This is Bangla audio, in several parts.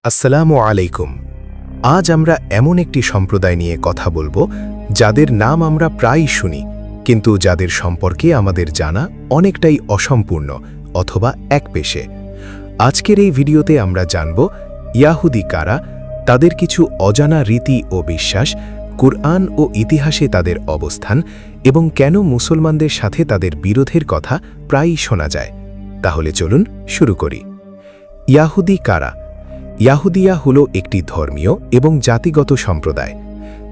আসসালামু আলাইকুম। আজ আমরা এমন একটি সম্প্রদায় নিয়ে কথা বলবো যাদের নাম আমরা প্রায়ই শুনি, কিন্তু যাদের সম্পর্কে আমাদের জানা অনেকটাই অসম্পূর্ণ অথবা একপেশে। আজকের এই ভিডিওতে আমরা জানব ইয়াহুদি কারা, তাদের কিছু অজানা রীতি ও বিশ্বাস, কুরআন ও ইতিহাসে তাদের অবস্থান এবং কেন মুসলমানদের সাথে তাদের বিরোধের কথা প্রায়ই শোনা যায়। তাহলে চলুন শুরু করি। ইয়াহুদি কারা? ইয়াহুদিয়া হল একটি ধর্মীয় এবং জাতিগত সম্প্রদায়।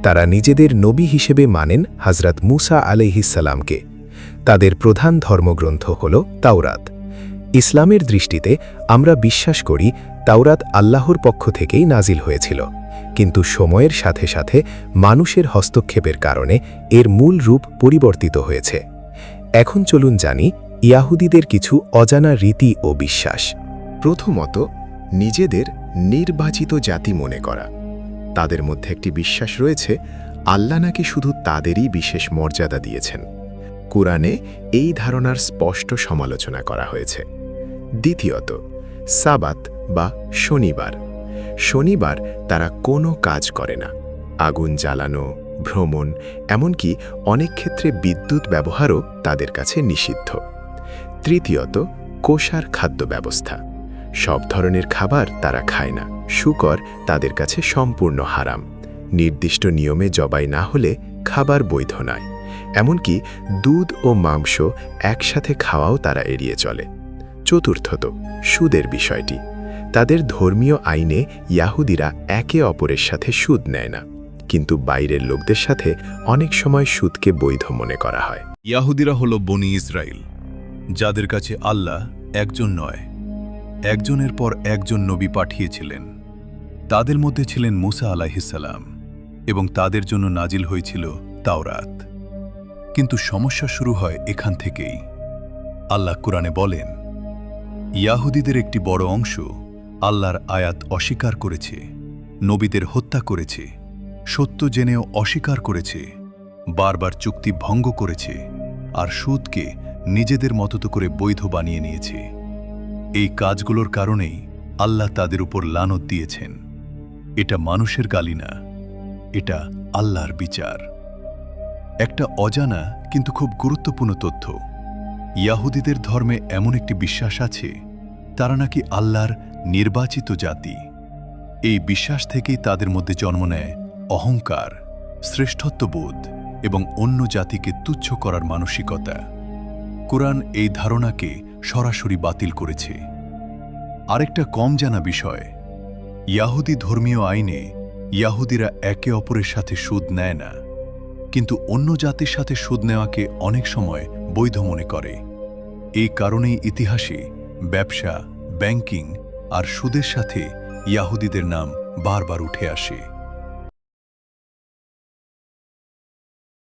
তারা নিজেদের নবী হিসেবে মানেন হযরত মুসা আলাইহিসসালামকে। তাদের প্রধান ধর্মগ্রন্থ হল তাওরাত। ইসলামের দৃষ্টিতে আমরা বিশ্বাস করি তাওরাত আল্লাহর পক্ষ থেকেই নাজিল হয়েছিল, কিন্তু সময়ের সাথে সাথে মানুষের হস্তক্ষেপের কারণে এর মূল রূপ পরিবর্তিত হয়েছে। এখন চলুন জানি ইয়াহুদিদের কিছু অজানা রীতি ও বিশ্বাস। প্রথমত, নিজেদের নির্বাচিত জাতি মনে করা। তাদের মধ্যে একটি বিশ্বাস রয়েছে আল্লাহ নাকি শুধু তাদেরই বিশেষ মর্যাদা দিয়েছেন। কুরআনে এই ধারণার স্পষ্ট সমালোচনা করা হয়েছে। দ্বিতীয়ত, সাবাত বা শনিবার। শনিবার তারা কোনো কাজ করে না। আগুন জ্বালানো, ভ্রমণ, এমনকি অনেক ক্ষেত্রে বিদ্যুৎ ব্যবহারও তাদের কাছে নিষিদ্ধ। তৃতীয়ত, কোষার খাদ্য ব্যবস্থা। সব ধরনের খাবার তারা খায় না। শূকর তাদের কাছে সম্পূর্ণ হারাম। নির্দিষ্ট নিয়মে জবাই না হলে খাবার বৈধ নয়। এমনকি দুধ ও মাংস একসাথে খাওয়াও তারা এড়িয়ে চলে। চতুর্থত, সুদের বিষয়টি। তাদের ধর্মীয় আইনে ইয়াহুদিরা একে অপরের সাথে সুদ নেয় না, কিন্তু বাইরের লোকদের সাথে অনেক সময় সুদকে বৈধ মনে করা হয়। ইয়াহুদিরা হল বনি ইসরাইল, যাদের কাছে আল্লাহ একজন নয়, একজনের পর একজন নবী পাঠিয়েছিলেন। তাদের মধ্যে ছিলেন মুসা আলাইহিসসালাম এবং তাদের জন্য নাজিল হয়েছিল তাওরাত। কিন্তু সমস্যা শুরু হয় এখান থেকেই। আল্লাহ কুরআনে বলেন, ইয়াহুদিদের একটি বড় অংশ আল্লাহর আয়াত অস্বীকার করেছে, নবীদের হত্যা করেছে, সত্য জেনেও অস্বীকার করেছে, বারবার চুক্তি ভঙ্গ করেছে আর সুদকে নিজেদের মতো করে বৈধ বানিয়ে নিয়েছে। এই কাজগুলোর কারণেই আল্লাহ তাদের উপর লানত দিয়েছেন। এটা মানুষের গালি না, এটা আল্লাহর বিচার। একটা অজানা কিন্তু খুব গুরুত্বপূর্ণ তথ্য, ইয়াহুদিদের ধর্মে এমন একটি বিশ্বাস আছে তারা নাকি আল্লাহর নির্বাচিত জাতি। এই বিশ্বাস থেকেই তাদের মধ্যে জন্ম নেয় অহংকার, শ্রেষ্ঠত্ববোধ এবং অন্য জাতিকে তুচ্ছ করার মানসিকতা। কুরআন এই ধারণাকে সরাসরি বাতিল করেছে। আরেকটা কম জানা বিষয়, ইয়াহুদি ধর্মীয় আইনে ইয়াহুদিরা একে অপরের সাথে সুদ নেয় না, কিন্তু অন্য জাতির সাথে সুদ নেওয়াকে অনেক সময় বৈধ মনে করে। এই কারণেই ইতিহাসে ব্যবসা, ব্যাংকিং আর সুদের সাথে ইয়াহুদিদের নাম বারবার উঠে আসে।